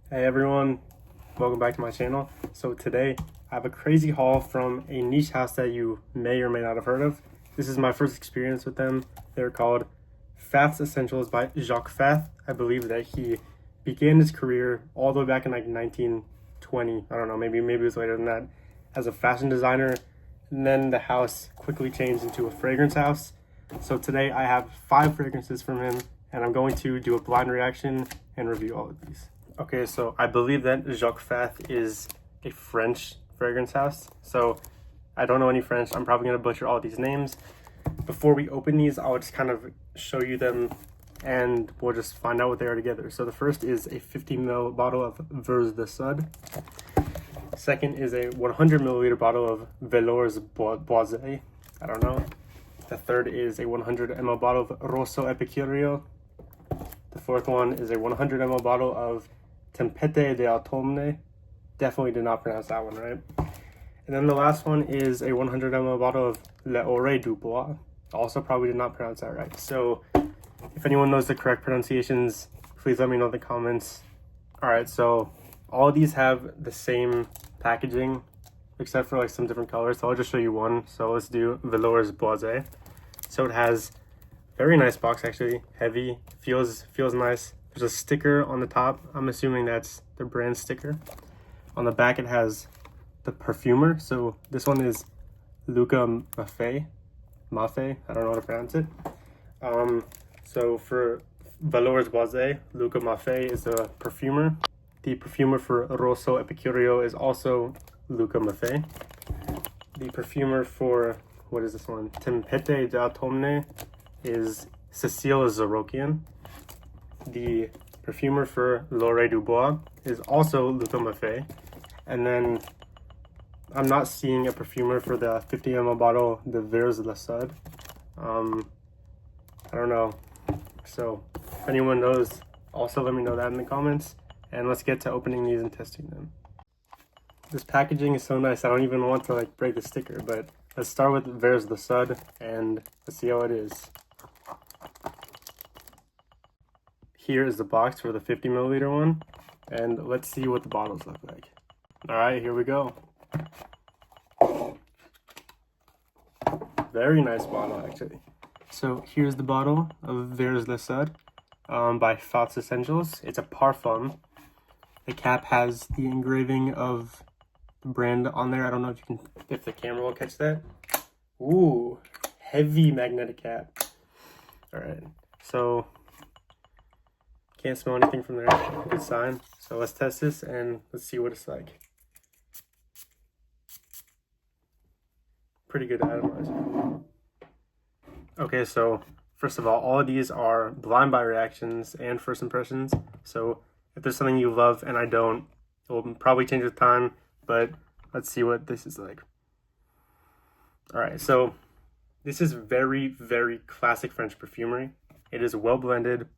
Hey everyone, welcome back to my channel. So today I have a crazy haul from a niche house that you may or may not have heard of. This is my first experience with them. They're called Fath's Essentials by Jacques Fath. I believe that he began his career all the way back in like 1920. I don't know, maybe it was later than that, as a fashion designer. And then the house quickly changed into a fragrance house. So today I have 5 fragrances from him, and I'm going to do a blind reaction and review all of these. Okay, so I believe that Jacques Fath is a French fragrance house. So I don't know any French. I'm probably going to butcher all these names. Before we open these, I'll just kind of show you them and we'll just find out what they are together. So the first is a 50 ml bottle of Vers de Sud. Second is a 100 milliliter bottle of Velours Boisé. I don't know. The third is a 100 ml bottle of Rosso Epicurio. The fourth one is a 100 ml bottle of Tempete de Automne. Definitely did not pronounce that one right. And then the last one is a 100 ml bottle of L'Oreille du Bois. Also probably did not pronounce that right. So if anyone knows the correct pronunciations, please let me know in the comments. Alright, so all of these have the same packaging except for like some different colors. So I'll just show you one. So let's do Velours Boisé. So it has very nice box, actually. Heavy, feels nice. There's a sticker on the top. I'm assuming that's the brand sticker. On the back, it has the perfumer. So this one is Luca Maffei. I don't know how to pronounce it. So for Velours Boisé, Luca Maffei is the perfumer. The perfumer for Rosso Epicurio is also Luca Maffei. The perfumer for, what is this one? Tempete d'Automne is Cécile Zarokian. The perfumer for L'Oreille du Bois is also Luca Maffei. And then I'm not seeing a perfumer for the 50 ml bottle, the Vers de Sud. I don't know. So if anyone knows, also let me know that in the comments. And let's get to opening these and testing them. This packaging is so nice. I don't even want to like break the sticker, but let's start with Vers de Sud and let's see how it is. Here is the box for the 50 milliliter one, and let's see what the bottles look like. All right, here we go. Very nice bottle, actually. So here's the bottle of Vers de Sud by Fath's Essentials. It's a parfum. The cap has the engraving of the brand on there. I don't know if the camera will catch that. Ooh, heavy magnetic cap. All right, so can't smell anything from there. Good sign. So let's test this and let's see what it's like. Pretty good atomizer. Okay, so first of all of these are blind buy reactions and first impressions. So if there's something you love and I don't, it will probably change with time, but let's see what this is like. All right, so this is very, very classic French perfumery. It is well blended.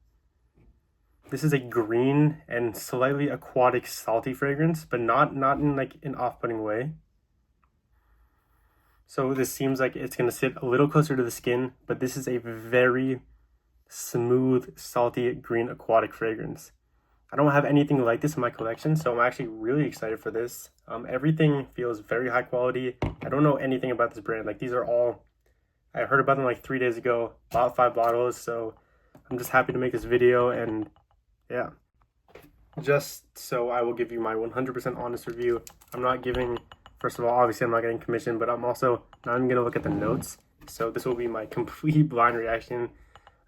This is a green and slightly aquatic salty fragrance, but not in like an off-putting way. So this seems like it's going to sit a little closer to the skin, but this is a very smooth, salty, green aquatic fragrance. I don't have anything like this in my collection, so I'm actually really excited for this. Everything feels very high quality. I don't know anything about this brand. Like these are all, I heard about them like 3 days ago, bought 5 bottles, so I'm just happy to make this video and yeah. Just so I will give you my 100% honest review. I'm not giving, first of all, obviously I'm not getting commission, but I'm also not even gonna look at the notes. So this will be my complete blind reaction.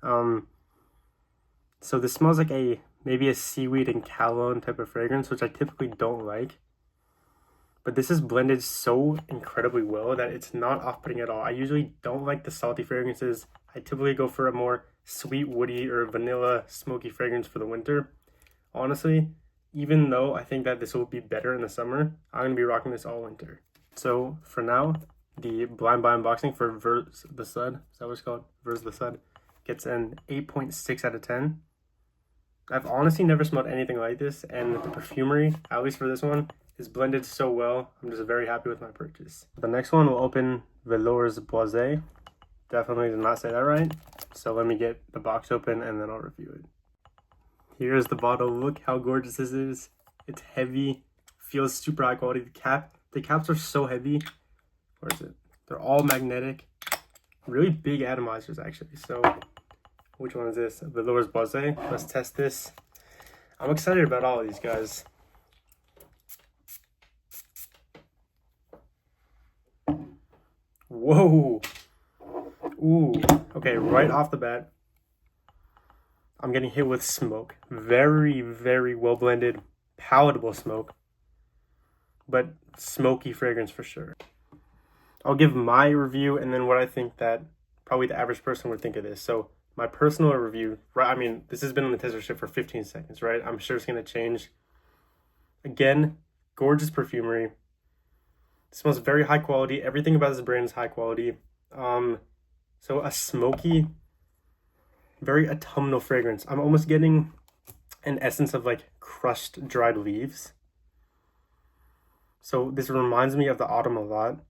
So this smells like maybe a seaweed and cologne type of fragrance, which I typically don't like. But this is blended so incredibly well that it's not off-putting at all. I usually don't like the salty fragrances. I typically go for a more sweet, woody, or vanilla smoky fragrance for the winter. Honestly, even though I think that this will be better in the summer, I'm going to be rocking this all winter. So for now, the blind buy unboxing for Vers de Sud, is that what it's called? Vers de Sud, gets an 8.6 out of 10. I've honestly never smelled anything like this, and the perfumery, at least for this one, is blended so well. I'm just very happy with my purchase. The next one will open Velours Boisé. Definitely did not say that right. So let me get the box open and then I'll review it. Here's the bottle. Look how gorgeous this is. It's heavy, feels super high quality. The caps are so heavy. Where is it? They're all magnetic. Really big atomizers, actually. So, which one is this? Velours Boisé. Let's test this. I'm excited about all of these guys. Whoa. Ooh. Okay, right off the bat, I'm getting hit with smoke. Very, very well blended, palatable smoke. But smoky fragrance for sure. I'll give my review and then what I think that probably the average person would think of this. So my personal review, right? I mean, this has been on the tester strip for 15 seconds, right? I'm sure it's going to change. Again, gorgeous perfumery. It smells very high quality. Everything about this brand is high quality. So a smoky, very autumnal fragrance. I'm almost getting an essence of like crushed dried leaves. So this reminds me of the autumn a lot.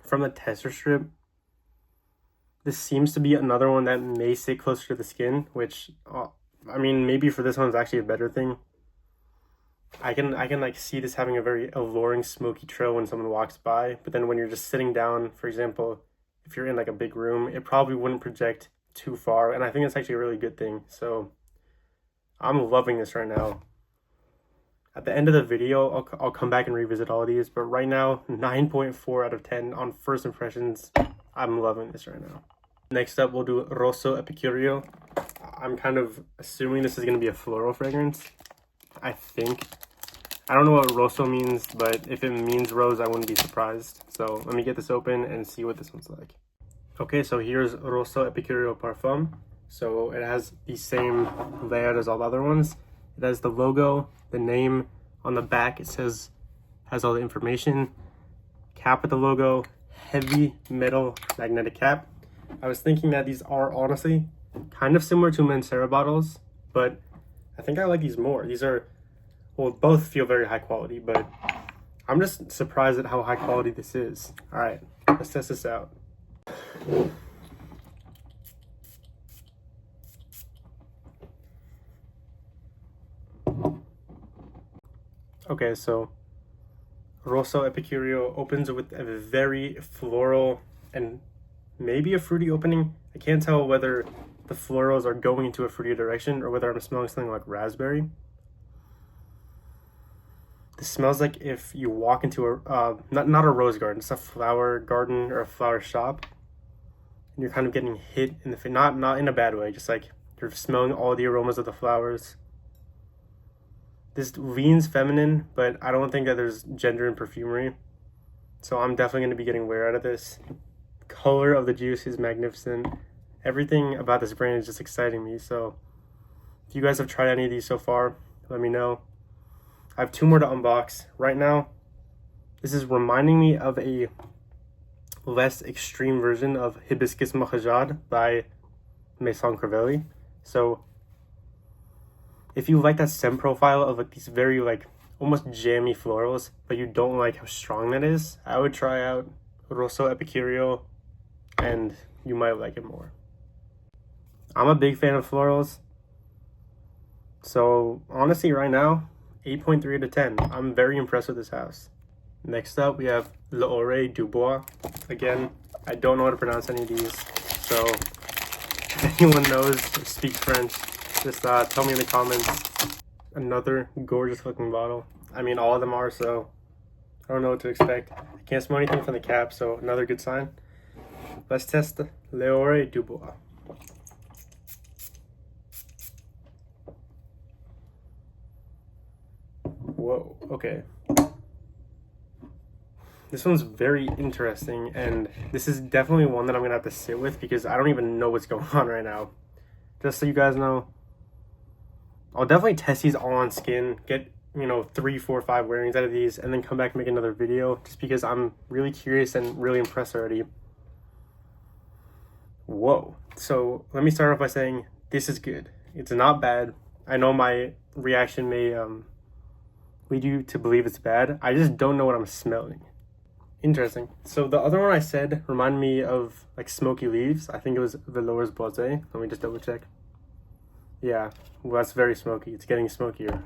From the tester strip, this seems to be another one that may sit closer to the skin, which, I mean, maybe for this one is actually a better thing. I can like see this having a very alluring smoky trail when someone walks by, but then when you're just sitting down, for example, if you're in like a big room, it probably wouldn't project too far, and I think that's actually a really good thing. So I'm loving this right now. At the end of the video, I'll come back and revisit all of these, but right now, 9.4 out of 10 on first impressions. I'm loving this right now. Next up, we'll do Rosso Epicurio. I'm kind of assuming this is going to be a floral fragrance, I think. I don't know what Rosso means, but if it means rose, I wouldn't be surprised. So let me get this open and see what this one's like. Okay, so here's Rosso Epicurio Parfum. So it has the same layout as all the other ones. It has the logo, the name on the back. It says, has all the information. Cap with the logo, heavy metal magnetic cap. I was thinking that these are honestly kind of similar to Mancera bottles, but I think I like these more. These are, well, both feel very high quality, but I'm just surprised at how high quality this is. All right, let's test this out. Okay, so Rosso Epicurio opens with a very floral and maybe a fruity opening. I can't tell whether the florals are going into a fruity direction or whether I'm smelling something like raspberry. This smells like if you walk into a, not a rose garden, it's a flower garden or a flower shop, and you're kind of getting hit in the face, not in a bad way, just like you're smelling all the aromas of the flowers. This leans feminine, but I don't think that there's gender in perfumery. So I'm definitely going to be getting wear out of this. Color of the juice is magnificent. Everything about this brand is just exciting me. So if you guys have tried any of these so far, let me know. I have 2 more to unbox. Right now, this is reminding me of a less extreme version of Hibiscus Mahajad by Maison Crivelli. So if you like that scent profile of like these very like almost jammy florals, but you don't like how strong that is, I would try out Rosso Epicurio and you might like it more. I'm a big fan of florals. So honestly right now, 8.3 out of 10. I'm very impressed with this house. Next up, we have L'Oreille Dubois. Again, I don't know how to pronounce any of these. So if anyone knows or speaks French, just tell me in the comments. Another gorgeous looking bottle. I mean, all of them are, so I don't know what to expect. I can't smell anything from the cap, so another good sign. Let's test the L'Oreille Dubois. Whoa, okay. This one's very interesting, and this is definitely one that I'm gonna have to sit with because I don't even know what's going on right now. Just so you guys know, I'll definitely test these all on skin, get, 3, 4, 5 wearings out of these, and then come back and make another video just because I'm really curious and really impressed already. Whoa. So let me start off by saying this is good. It's not bad. I know my reaction may lead you to believe it's bad. I just don't know what I'm smelling. Interesting. So the other one I said reminded me of like smoky leaves. I think it was Velours Boisé. Let me just double check. Yeah, well, that's very smoky. It's getting smokier.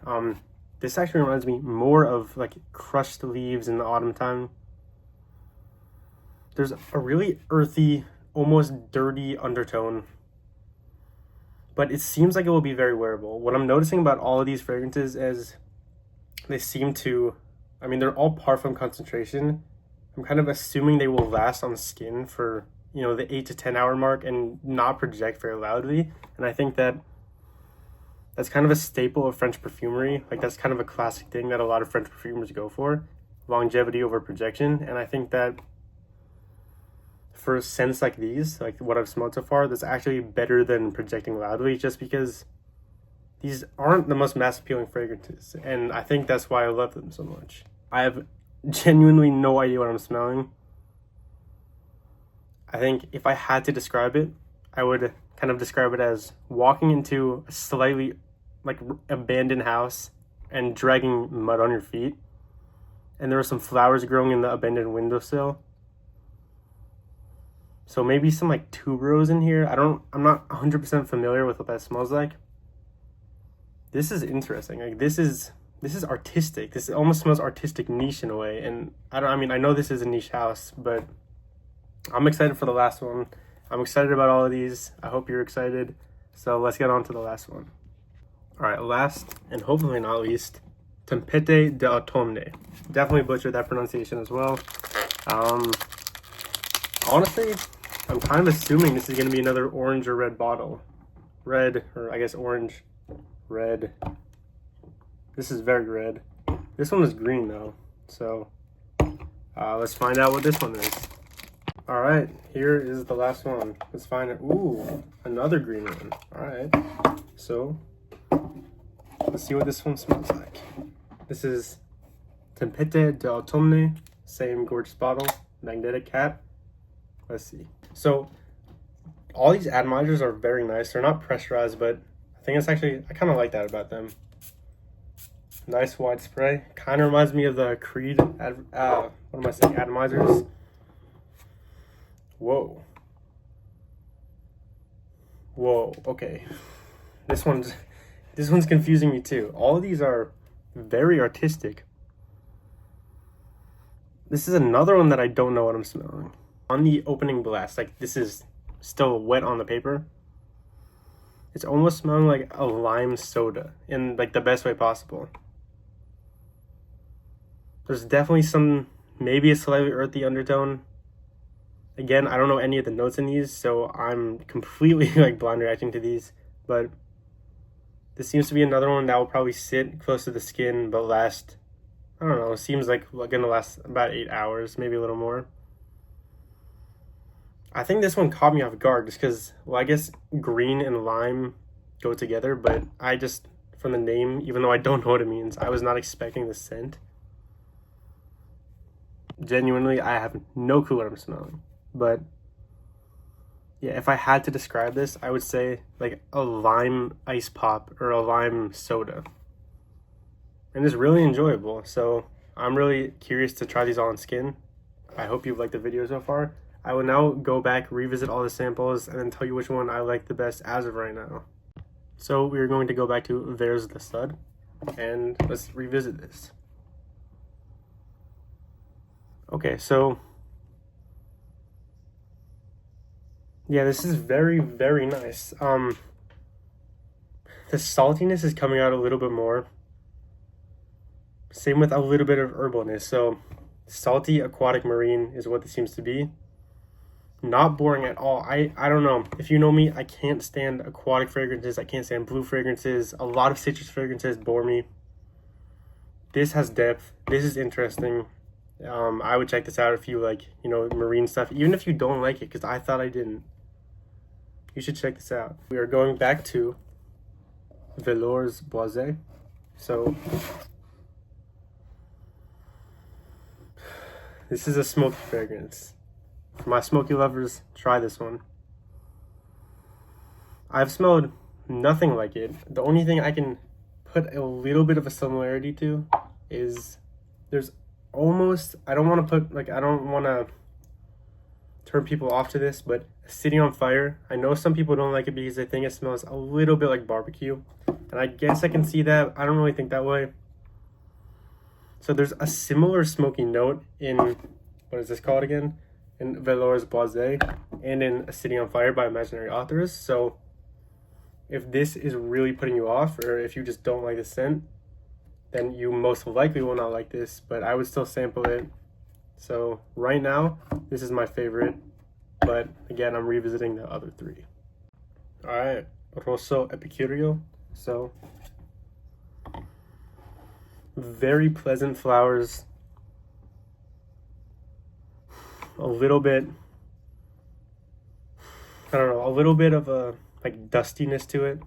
This actually reminds me more of like crushed leaves in the autumn time. There's a really earthy, almost dirty undertone, but it seems like it will be very wearable. What I'm noticing about all of these fragrances is they seem to, I mean, they're all parfum concentration. I'm kind of assuming they will last on skin for, you know, the 8 to 10 hour mark and not project very loudly. And I think that that's kind of a staple of French perfumery. Like, that's kind of a classic thing that a lot of French perfumers go for, longevity over projection. And I think that for scents like these, like what I've smelled so far, that's actually better than projecting loudly, just because these aren't the most mass appealing fragrances. And I think that's why I love them so much. I have genuinely no idea what I'm smelling. I think if I had to describe it, I would kind of describe it as walking into a slightly like abandoned house and dragging mud on your feet. And there are some flowers growing in the abandoned windowsill. So maybe some like tuberose in here. I'm not 100% familiar with what that smells like. This is interesting. Like this is artistic. This almost smells artistic niche in a way. And I mean, I know this is a niche house, but I'm excited for the last one. I'm excited about all of these. I hope you're excited. So let's get on to the last one. All right, last and hopefully not least, Tempête d'automne. Definitely butchered that pronunciation as well. Honestly, I'm kind of assuming this is going to be another orange or red bottle. Red, or I guess orange, red. This is very red. This one is green though. So let's find out what this one is. All right, here is the last one. Let's find it. Ooh, another green one. All right, so let's see what this one smells like. This is Tempête d'automne, same gorgeous bottle, magnetic cap. Let's see. So all these atomizers are very nice. They're not pressurized, but I think it's actually, I kind of like that about them. Nice wide spray. Kind of reminds me of the Creed, what am I saying, atomizers. Whoa. Whoa, okay. This one's confusing me too. All of these are very artistic. This is another one that I don't know what I'm smelling. On the opening blast, like this is still wet on the paper. It's almost smelling like a lime soda in like the best way possible. There's definitely some, maybe a slightly earthy undertone. Again, I don't know any of the notes in these, so I'm completely like blind reacting to these, but this seems to be another one that will probably sit close to the skin, but last, I don't know, it seems like gonna last about 8 hours, maybe a little more. I think this one caught me off guard just because, well, I guess green and lime go together, but I just, from the name, even though I don't know what it means, I was not expecting the scent. Genuinely, I have no clue what I'm smelling. But yeah, if I had to describe this, I would say like a lime ice pop or a lime soda. And it's really enjoyable. So I'm really curious to try these all on skin. I hope you've liked the video so far. I will now go back, revisit all the samples, and then tell you which one I like the best as of right now. So we're going to go back to There's the Stud, and let's revisit this. Okay, so yeah, this is very, very nice. The saltiness is coming out a little bit more. Same with a little bit of herbalness. So salty aquatic marine is what this seems to be. Not boring at all. I don't know. If you know me, I can't stand aquatic fragrances. I can't stand blue fragrances. A lot of citrus fragrances bore me. This has depth. This is interesting. I would check this out if you like, you know, marine stuff. Even if you don't like it, because I thought I didn't. You should check this out. We are going back to Velours Boisé. So this is a smoky fragrance. For my smoky lovers, try this one. I've smelled nothing like it. The only thing I can put a little bit of a similarity to is there's almost, I don't want to turn people off to this, but Sitting on Fire, I know some people don't like it because they think it smells a little bit like barbecue. And I guess I can see that. I don't really think that way. So there's a similar smoky note in, what is this called again? In Velours Boisé and in Sitting on Fire by Imaginary Authors. So if this is really putting you off, or if you just don't like the scent, then you most likely will not like this, but I would still sample it. So right now, this is my favorite, but again, I'm revisiting the other three. All right, Rosso Epicurio. So very pleasant flowers, a little bit, I don't know, a little bit of a like dustiness to it.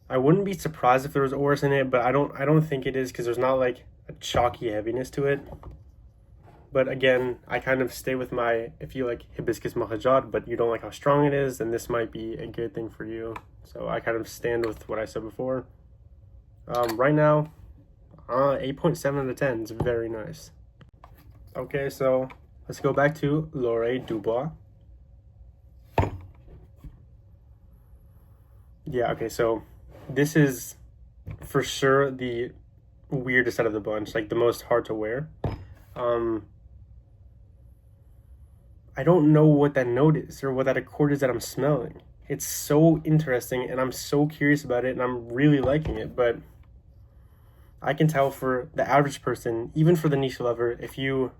I wouldn't be surprised if there was orris in it, but I don't think it is, because there's not like a chalky heaviness to it. But again, I kind of stay with my, if you like hibiscus mahajad, but you don't like how strong it is, then this might be a good thing for you. So I kind of stand with what I said before. Right now, 8.7 out of 10. It's very nice. Okay, so let's go back to L'Oreille Dubois. Yeah, okay, so this is for sure the weirdest out of the bunch, like the most hard to wear. I don't know what that note is or what that accord is that I'm smelling. It's so interesting and I'm so curious about it and I'm really liking it, but I can tell for the average person, even for the niche lover, if you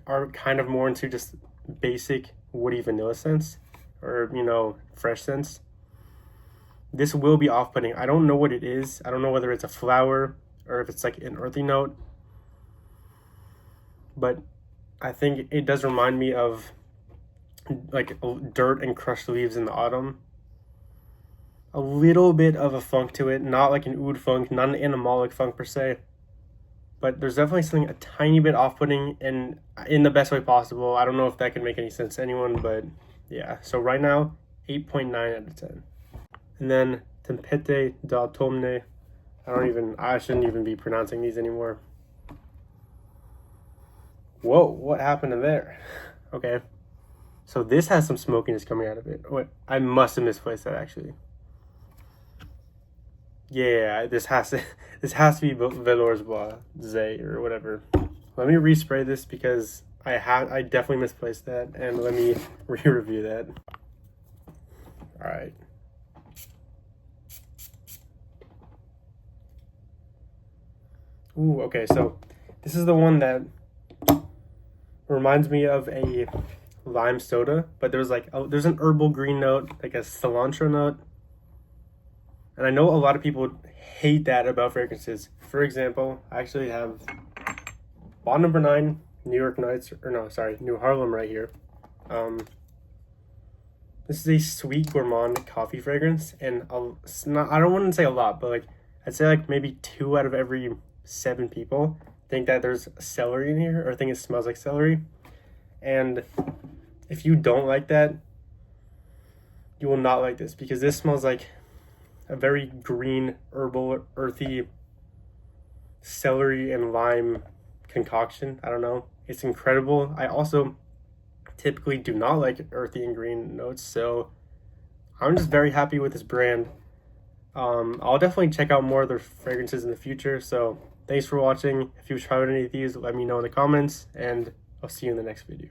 are kind of more into just basic woody vanilla scents or, you know, fresh scents, this will be off-putting. I don't know what it is. I don't know whether it's a flower or if it's like an earthy note, but I think it does remind me of like dirt and crushed leaves in the autumn. A little bit of a funk to it, not like an oud funk, not an animalic funk per se, but there's definitely something a tiny bit off-putting and in the best way possible. I don't know if that can make any sense to anyone, but yeah. So right now, 8.9 out of 10. And then Tempete d'automne. I shouldn't even be pronouncing these anymore. Whoa, what happened to there? Okay. So this has some smokiness coming out of it. Wait, I must have misplaced that actually. Yeah, this has to be Velours Boisé or whatever. Let me respray this because I definitely misplaced that, and let me re-review that. All right. Ooh, okay, so this is the one that reminds me of a lime soda, but there's an herbal green note, like a cilantro note. And I know a lot of people hate that about fragrances. For example, I actually have bottle number 9, New Harlem right here. This is a sweet gourmand coffee fragrance, and I don't want to say a lot, but like I'd say like maybe 2 out of every 7 people think that there's celery in here or think it smells like celery. And if you don't like that, you will not like this, because this smells like a very green, herbal, earthy celery and lime concoction. I don't know. It's incredible. I also typically do not like earthy and green notes, so I'm just very happy with this brand. I'll definitely check out more of their fragrances in the future. So thanks for watching. If you've tried any of these, let me know in the comments, and I'll see you in the next video.